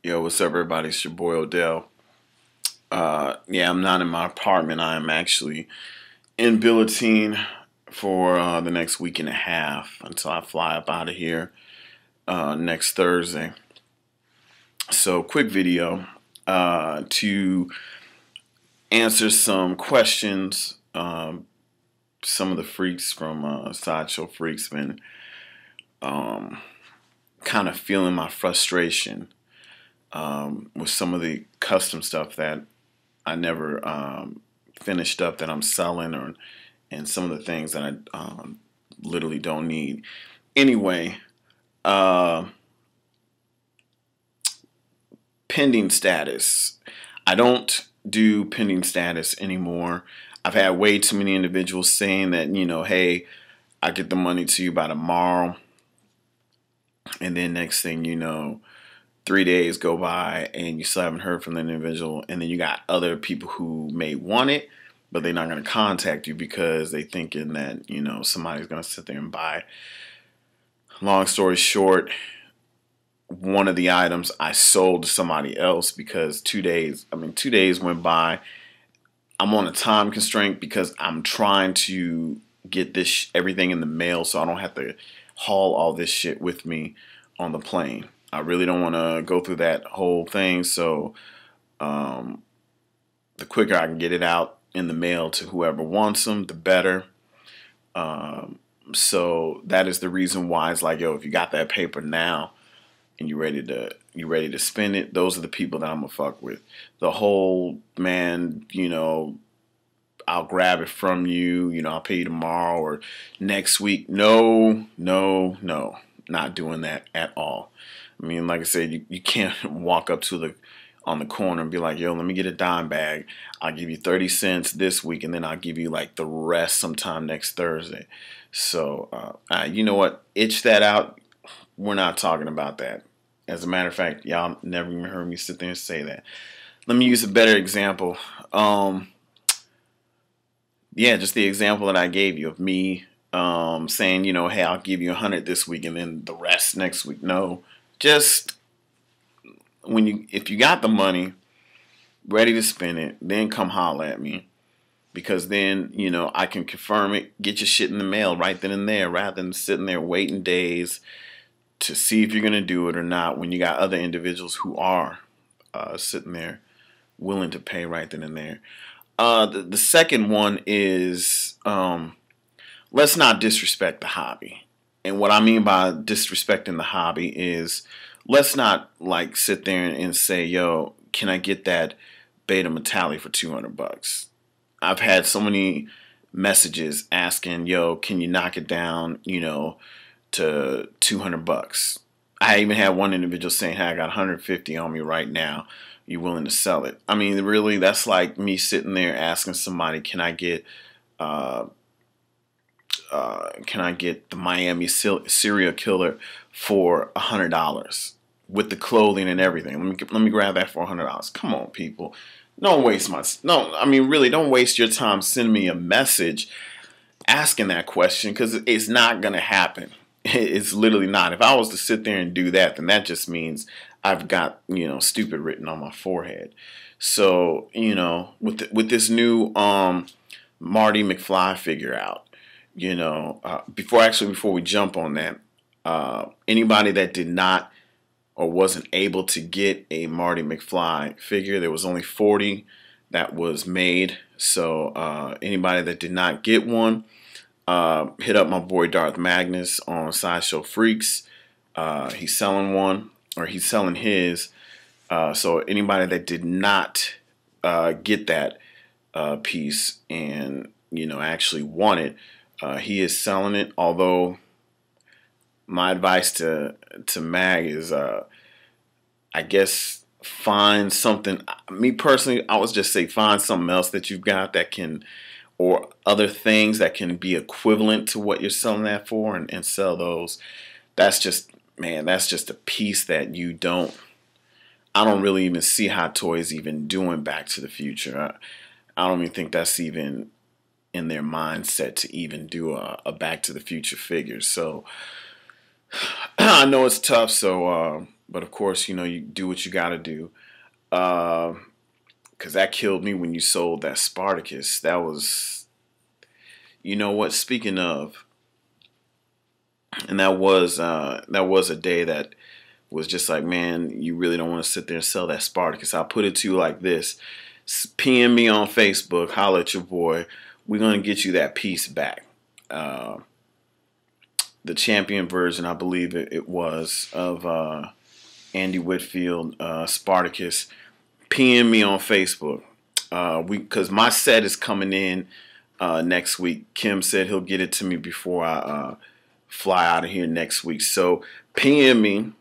Yo, what's up, everybody? It's your boy Odell. Yeah, I'm not in my apartment. I am actually in Billotine for the next week and a half until I fly up out of here next Thursday. So, quick video to answer some questions. Some of the freaks from Sideshow Freaks been kind of feeling my frustration with some of the custom stuff that I never finished up that I'm selling, and some of the things that I literally don't need. Anyway, pending status. I don't do pending status anymore. I've had way too many individuals saying that, hey, I get the money to you by tomorrow. And then next thing you know, 3 days go by and you still haven't heard from the individual. And then you got other people who may want it, but they're not going to contact you because they thinking that, somebody's going to sit there and buy. Long story short, one of the items I sold to somebody else because 2 days went by. I'm on a time constraint because I'm trying to get this everything in the mail so I don't have to haul all this shit with me on the plane. I really don't want to go through that whole thing, so the quicker I can get it out in the mail to whoever wants them, the better. So that is the reason why it's like, yo, if you got that paper now and you're ready to spend it, those are the people that I'm gonna fuck with. The whole man, I'll grab it from you, I'll pay you tomorrow or next week. No, not doing that at all. I mean, like I said, you can't walk up to on the corner and be like, yo, let me get a dime bag. I'll give you 30 cents this week, and then I'll give you like the rest sometime next Thursday. So, you know what? Itch that out. We're not talking about that. As a matter of fact, y'all never even heard me sit there and say that. Let me use a better example. Yeah, just the example that I gave you of me saying, hey, I'll give you 100 this week and then the rest next week. No, just if you got the money, ready to spend it, then come holler at me. Because then, I can confirm it, get your shit in the mail right then and there, rather than sitting there waiting days to see if you're going to do it or not when you got other individuals who are sitting there willing to pay right then and there. The second one is let's not disrespect the hobby. And what I mean by disrespecting the hobby is let's not like sit there and say, yo, can I get that beta metallic for $200? I've had so many messages asking, yo, can you knock it down, to $200? I even had one individual saying, hey, I got 150 on me right now. You willing to sell it? I mean, really, that's like me sitting there asking somebody, can I get the Miami serial killer for $100 with the clothing and everything? Let me grab that for $100. Come on, people. Don't waste really don't waste your time sending me a message asking that question, because it's not going to happen. It's literally not. If I was to sit there and do that, then that just means I've got, stupid written on my forehead. So, with this new Marty Mcfly figure out, before we jump on that, anybody that did not or wasn't able to get a Marty Mcfly figure, there was only 40 that was made. So anybody that did not get one, hit up my boy Darth Magnus on Sideshow Freaks. He's selling one, or he's selling his. So anybody that did not get that piece and actually want it, he is selling it. Although my advice to Mag is, I guess, find something. Me personally, I would just say find something else that you've got that can, or other things that can be equivalent to what you're selling that for, and sell those. That's just a piece that I don't really even see Hot Toys even doing Back to the Future. I don't even think that's even in their mindset to even do a Back to the Future figure. So I know it's tough. So But of course, you know, you do what you got to do. Because that killed me when you sold that Spartacus. That was, you know what? Speaking of, and that was a day that was just like, man, you really don't want to sit there and sell that Spartacus. I'll put it to you like this: PM me on Facebook, holla at your boy. We're gonna get you that piece back. The champion version, I believe it was, of Andy Whitfield, Spartacus. PM me on Facebook. Because my set is coming in next week. Kim said he'll get it to me before I fly out of here next week. So PM me,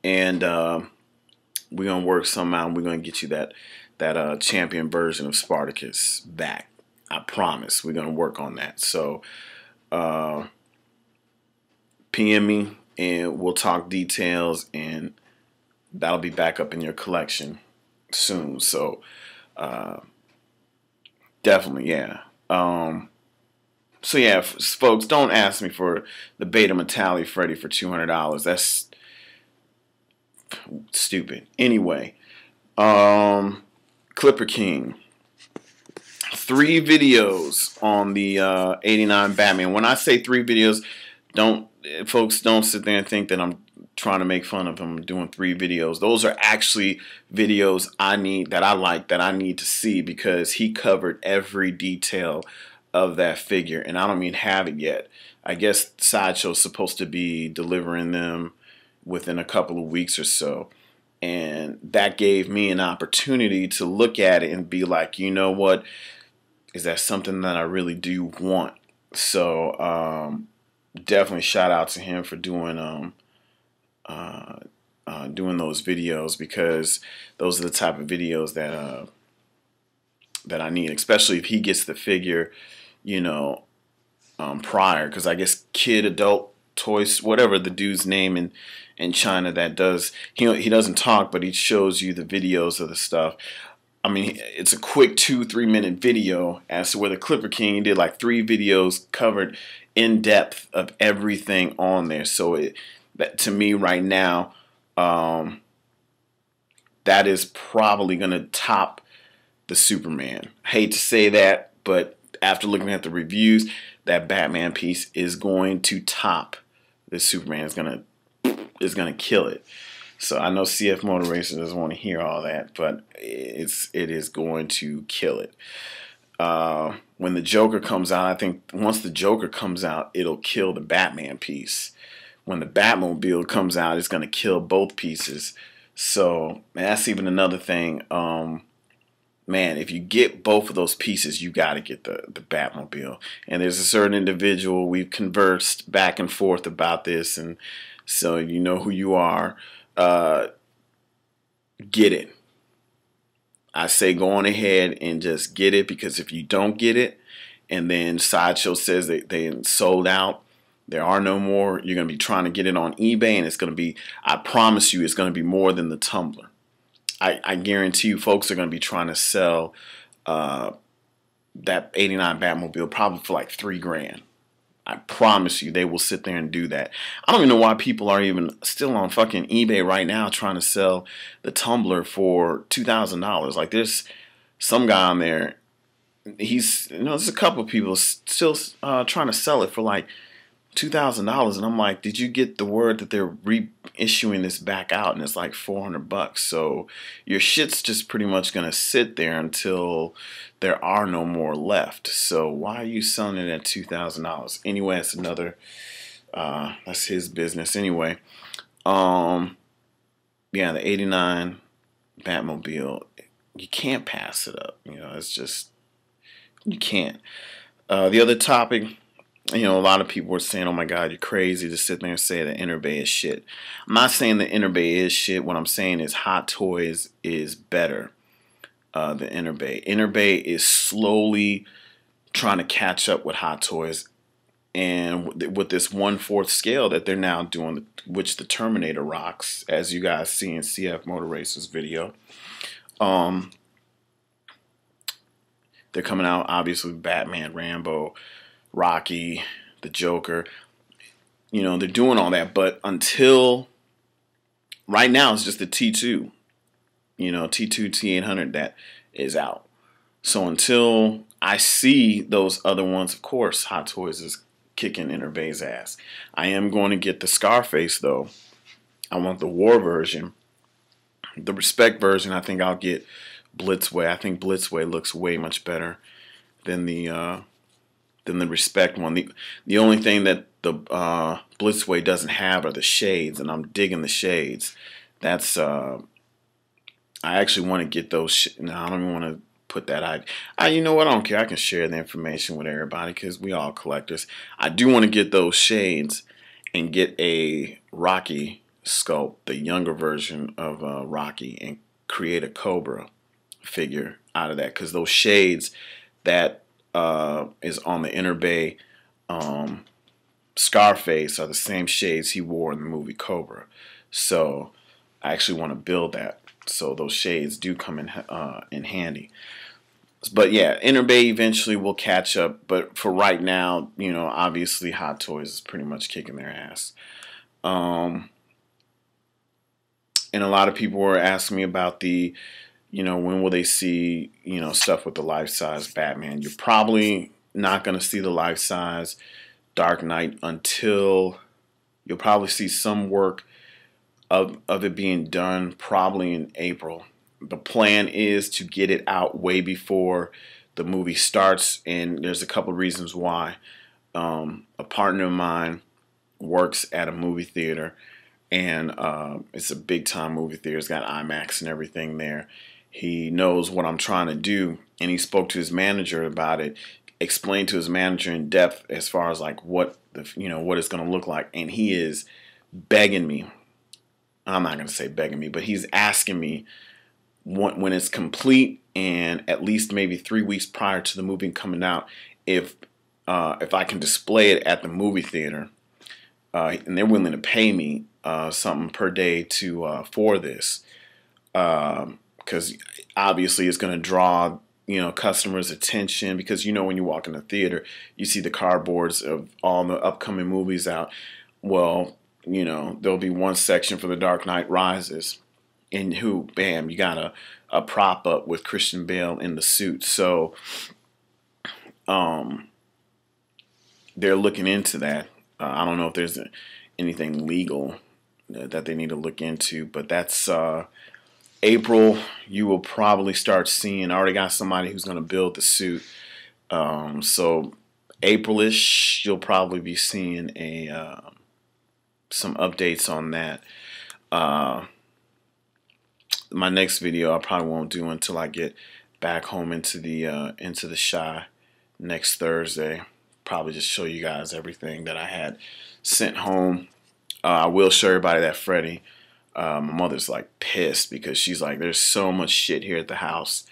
and we're gonna work something out. And we're gonna get you that champion version of Spartacus back. I promise. We're gonna work on that. So PM me, and we'll talk details, and that'll be back up in your collection soon. So definitely, yeah. So yeah, folks, don't ask me for the Beta Metallic Freddy for $200. That's stupid. Anyway, Clipper King. 3 videos on the 89 Batman. When I say 3 videos, folks don't sit there and think that I'm trying to make fun of him doing 3 videos. Those are actually videos I need to see, because he covered every detail of that figure, and I don't even have it yet. I guess Sideshow's supposed to be delivering them within a couple of weeks or so, and that gave me an opportunity to look at it and be like, you know what, is that something that I really do want? So definitely shout out to him for doing those videos, because those are the type of videos that I need, especially if he gets the figure, you know, prior, because I guess Kid Adult Toys, whatever the dude's name in China that does, he doesn't talk, but he shows you the videos of the stuff. I mean, it's a quick 2-3 minute video as to where the Clipper King did like 3 videos covered in depth of everything on there. So that to me right now, that is probably going to top the Superman. I hate to say that, but after looking at the reviews, that Batman piece is going to top the Superman. Is gonna kill it. So I know CF Motor Racer doesn't want to hear all that, but it is going to kill it. When the Joker comes out, I think once the Joker comes out, it'll kill the Batman piece. When the Batmobile comes out, it's going to kill both pieces. So that's even another thing. Man, if you get both of those pieces, you got to get the Batmobile. And there's a certain individual, we've conversed back and forth about this, and so you know who you are. Get it. I say go on ahead and just get it, because if you don't get it, and then Sideshow says they sold out, there are no more, you're going to be trying to get it on eBay, and it's going to be, I promise you, it's going to be more than the tumbler. I guarantee you folks are going to be trying to sell that 89 Batmobile probably for like $3 grand. I promise you they will sit there and do that. I don't even know why people are even still on fucking eBay right now trying to sell the tumbler for $2,000. Like there's some guy on there, there's a couple of people still trying to sell it for like $2,000, and I'm like, did you get the word that they're reissuing this back out, and it's like $400? So your shit's just pretty much gonna sit there until there are no more left. So why are you selling it at $2,000? Anyway, that's that's his business. Anyway, yeah, the '89 Batmobile, you can't pass it up. It's just, you can't. The other topic. A lot of people were saying, oh my God, you're crazy to sit there and say that Enterbay is shit. I'm not saying that Enterbay is shit. What I'm saying is Hot Toys is better than Enterbay. Enterbay is slowly trying to catch up with Hot Toys. And with this 1/4 scale that they're now doing, which the Terminator rocks, as you guys see in CF Motor Racer's video. They're coming out, obviously, with Batman, Rambo, Rocky, the Joker, they're doing all that, but until right now it's just the T2, T2, T800 that is out. So until I see those other ones, of course, Hot Toys is kicking Enterbay's ass. I am going to get the Scarface though. I want the War version. The Respect version, I think I'll get Blitzway. I think Blitzway looks way much better than the Respect one. The only thing that the Blitzway doesn't have are the shades, and I'm digging the shades. That's I actually want to get those. No, I don't even want to put that. You know what? I don't care. I can share the information with everybody because we all collectors. I do want to get those shades and get a Rocky sculpt, the younger version of Rocky, and create a Cobra figure out of that, because those shades that is on the Enterbay Scarface are the same shades he wore in the movie Cobra. So I actually want to build that, so those shades do come in handy. But yeah, Enterbay eventually will catch up, but for right now, obviously Hot Toys is pretty much kicking their ass. And a lot of people were asking me about the, when will they see, stuff with the life-size Batman. You're probably not going to see the life-size Dark Knight until you'll probably see some work of it being done probably in April. The plan is to get it out way before the movie starts, and there's a couple of reasons why. A partner of mine works at a movie theater, and it's a big time movie theater. It's got IMAX and everything there. He knows what I'm trying to do, and he spoke to his manager about it, explained to his manager in depth as far as like what it's going to look like, and he is begging me. I'm not going to say begging me, but he's asking me when it's complete and at least maybe 3 weeks prior to the movie coming out, if I can display it at the movie theater, and they're willing to pay me something per day for this, because obviously it's going to draw customers' attention, because when you walk in the theater, you see the cardboards of all the upcoming movies out. Well, there'll be one section for The Dark Knight Rises, and bam, you got a prop up with Christian Bale in the suit. So they're looking into that. I don't know if there's anything legal that they need to look into, but that's April. You will probably start seeing. I already got somebody who's going to build the suit. So April-ish, you'll probably be seeing some updates on that. My next video I probably won't do until I get back home into the Chi next Thursday. Probably just show you guys everything that I had sent home. I will show everybody that Freddy. My mother's like pissed because she's like, there's so much shit here at the house.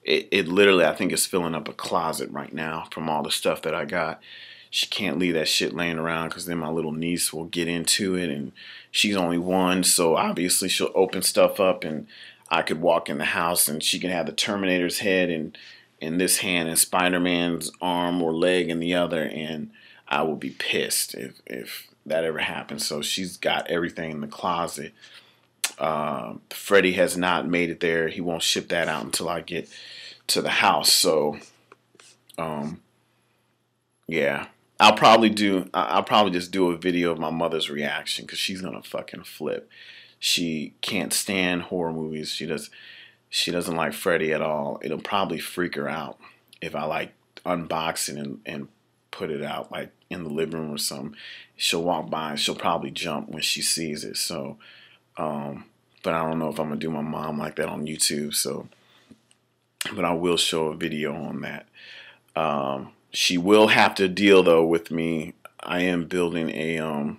It literally, I think it's filling up a closet right now from all the stuff that I got. She can't leave that shit laying around, because then my little niece will get into it, and she's only one, so obviously she'll open stuff up, and I could walk in the house and she can have the Terminator's head in this hand and Spider-Man's arm or leg in the other, and I will be pissed if that ever happens. So she's got everything in the closet. Freddy has not made it there. He won't ship that out until I get to the house. So yeah, I'll probably just do a video of my mother's reaction, because she's gonna fucking flip. She can't stand horror movies. She doesn't like Freddy at all. It'll probably freak her out if I like unbox it and put it out like in the living room or something. She'll walk by and she'll probably jump when she sees it. So but I don't know if I'm gonna do my mom like that on YouTube. So, but I will show a video on that. She will have to deal though with me. I am building a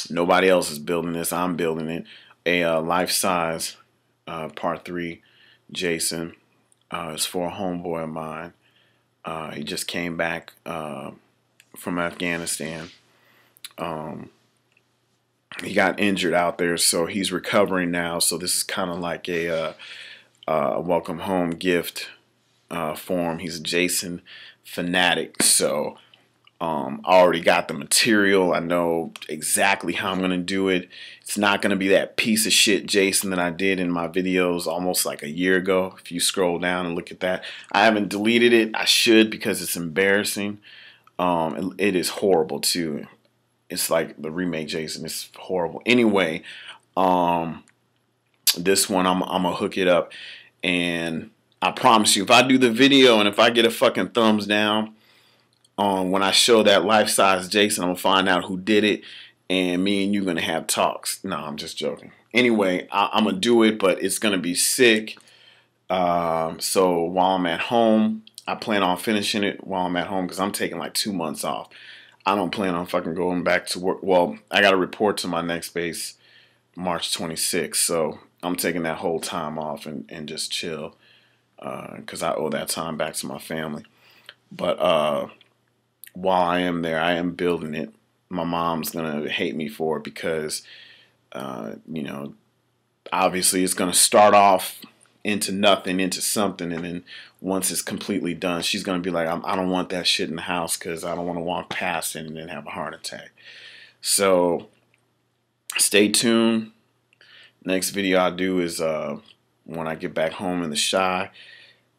nobody else is building this. I'm building it. A life-size Part 3 Jason. It's for a homeboy of mine. He just came back from Afghanistan. He got injured out there, so he's recovering now. So this is kind of like a welcome home gift for him. He's a Jason fanatic, so I already got the material. I know exactly how I'm going to do it. It's not going to be that piece of shit Jason that I did in my videos almost like a year ago. If you scroll down and look at that. I haven't deleted it. I should, because it's embarrassing. It is horrible too. It's like the remake Jason. It's horrible. Anyway, this one I'm going to hook it up. And I promise you, if I do the video and if I get a fucking thumbs down, when I show that life-size Jason, I'm going to find out who did it, and me and you going to have talks. No, I'm just joking. Anyway, I'm going to do it, but it's going to be sick. So while I'm at home, I plan on finishing it while I'm at home, because I'm taking like 2 months off. I don't plan on fucking going back to work. Well, I got to report to my next base March 26th, so I'm taking that whole time off and just chill, because I owe that time back to my family. But while I am there, I am building it. My mom's going to hate me for it because, you know, obviously it's going to start off into nothing, into something. And then once it's completely done, she's going to be like, I don't want that shit in the house because I don't want to walk past it and then have a heart attack. So stay tuned. Next video I'll do is when I get back home in the Chi.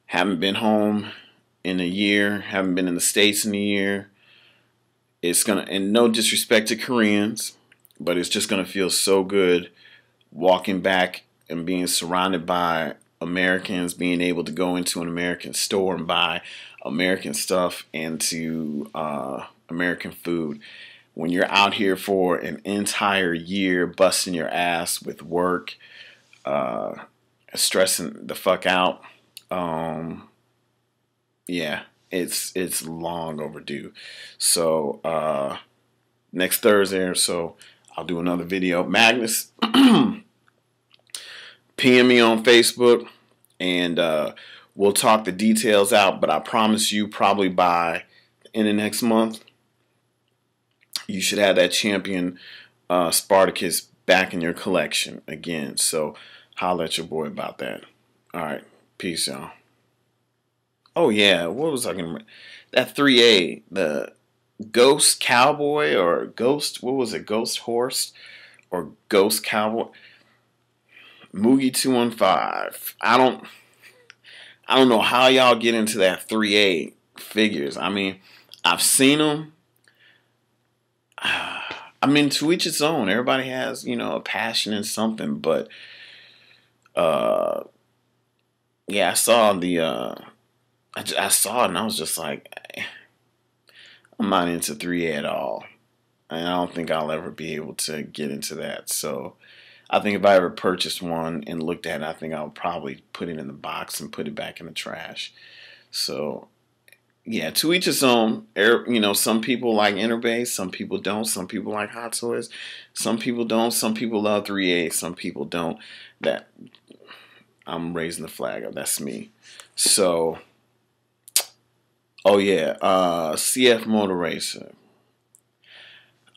Haven't been home in a year. Haven't been in the States in a year. It's gonna, and no disrespect to Koreans, but it's just gonna feel so good walking back and being surrounded by Americans, being able to go into an American store and buy American stuff and to American food. When you're out here for an entire year busting your ass with work, stressing the fuck out, yeah, it's long overdue. So next Thursday or so, I'll do another video. Magnus, PM me on Facebook, and we'll talk the details out. But I promise you, probably by the end of next month, you should have that champion Spartacus back in your collection again. So holla at your boy about that. All right, peace, y'all. Oh yeah, what was I gonna? That 3A, the Ghost Cowboy or Ghost? What was it? Ghost Horse or Ghost Cowboy? Moogie 215. I don't know how y'all get into that 3A figures. I mean, I've seen them. I mean, to each its own. Everybody has, you know, a passion in something, but yeah, I saw the I saw it and I was just like, I'm not into 3A at all. And I don't think I'll ever be able to get into that. So I think if I ever purchased one and looked at it, I think I'll probably put it in the box and put it back in the trash. So yeah, to each his own. You know, some people like Enterbay, some people don't. Some people like Hot Toys, some people don't. Some people love 3A, some people don't. That, I'm raising the flag up. That's me. So, oh yeah, CF Motor Racer.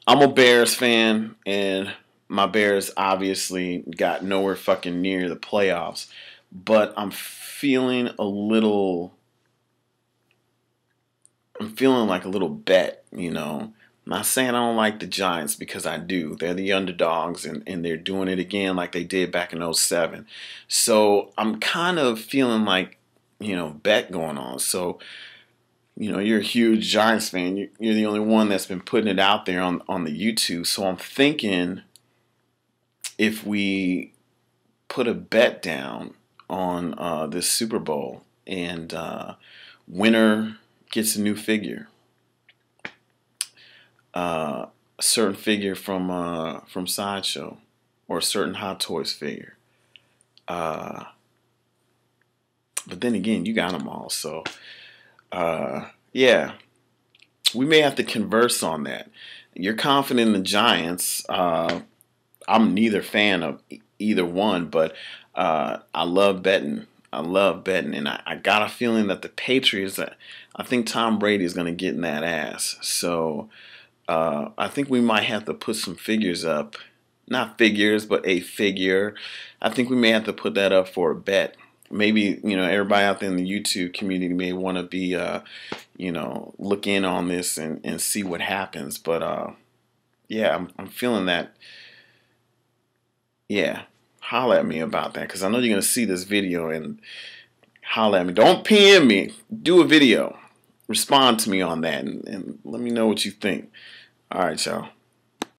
I'm a Bears fan, and my Bears obviously got nowhere fucking near the playoffs. But I'm feeling like a little bet, you know. I'm not saying I don't like the Giants, because I do. They're the underdogs, and they're doing it again like they did back in 07. So I'm kind of feeling like, you know, bet going on. So, you know, you're a huge Giants fan. You're the only one that's been putting it out there on the YouTube. So I'm thinking if we put a bet down on this Super Bowl, and winner gets a new figure, a certain figure from Sideshow, or a certain Hot Toys figure. But then again, you got them all, so yeah, we may have to converse on that. You're confident in the Giants. I'm neither fan of either one, but I love betting. And I got a feeling that the Patriots, I think Tom Brady is going to get in that ass. So I think we might have to put some figures up. Not figures, but a figure. I think we may have to put that up for a bet. maybe, you know, everybody out there in the YouTube community may want to be, you know, look in on this and see what happens. But yeah, I'm feeling that. Yeah, holler at me about that, because I know you're gonna see this video and holler at me. Don't PM me. Do a video. Respond to me on that and let me know what you think. All right, y'all.